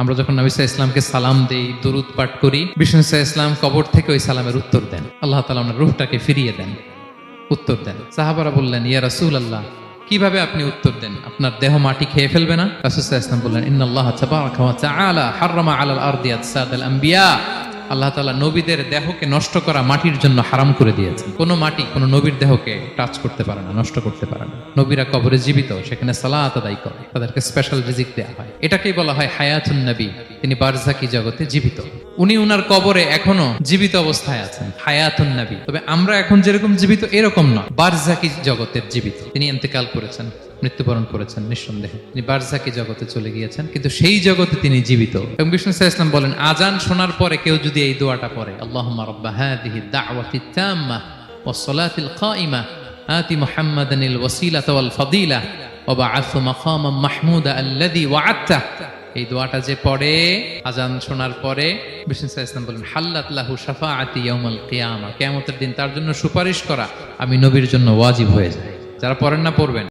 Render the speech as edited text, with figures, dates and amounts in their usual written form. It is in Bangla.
আমরা যখন নবী সাল্লাল্লাহু আলাইহি ইসলামকে সালাম দেই, দুরূদ পাঠ করি, বিষ্ণু সাল্লাল্লাহু আলাইহি ইসলাম কবর থেকে ওই সালামের উত্তর দেন। আল্লাহ তাআলা ওনার রূহটাকে ফিরিয়ে দেন, উত্তর দেন। সাহাবারা বললেন, ইয়া রাসূলুল্লাহ, কিভাবে আপনি উত্তর দেন? আপনার দেহ মাটি খেয়ে ফেলবে না? রাসূল সাল্লাল্লাহু আলাইহি ওয়াসাল্লাম বললেন, ইন্নাল্লাহ তাবারাকা ওয়া তাআলা হাররামা আলাল আরদি আজসাদাল আম্বিয়া। আল্লাহ তাআলা নবীদের দেহকে নষ্ট করা মাটির জন্য হারাম করে দিয়েছেন। কোনো মাটি কোনো নবীর দেহকে টাচ করতে পারে না, নষ্ট করতে পারে না। নবীরা কবরে জীবিত, সেখানে সালাত আদায় করে, তাদেরকে স্পেশাল রিজিক দেওয়া হয়। এটাকেই বলা হয় হায়াতুন নবী। তিনি বারজাকি জগতে জীবিত, উনি উনার কবরে এখনো জীবিত অবস্থায় আছেন, হায়াতুন নবী। তবে আমরা এখন যেরকম জীবিত এরকম নয়, বারজাকি জগতের জীবিত। তিনি ইন্তেকাল করেছেন, মৃত্যুবরণ করেছেন, নিঃসন্দেহে তিনি বারজাকি জগতে চলে গিয়েছেন, কিন্তু সেই জগতে তিনি জীবিত। এবং বিষ্ণু সাল্লাল্লাহু আলাইহি ওয়াসাল্লাম বলেন, আজান শোনার পরে কেউ যদি এই দোয়াটা পড়ে, আল্লাহুম্মা রাব্বা হাযিহি দাওয়াতিত তাম্মা ওয়াস সালাতিল কাইমা আতি মুহাম্মাদানিল ওয়াসিলাতা ওয়াল ফাদিলা ওয়া বা'আথহু মাকামান মাহমুদা আল্লাযী ওয়া'আদতা। এই দোয়াটা যে পড়ে আজান শোনার পরে, বিষ্ণু সাল্লাল্লাহু আলাইহি ওয়াসাল্লাম বলেন, হাল্লাত লাহু শাফাআতি ইয়াউমাল কিয়ামা, কিয়ামতের দিন তার জন্য সুপারিশ করা আমি নবীর জন্য ওয়াজিব হয়ে যায়। যারা পড়েন না পড়বেন।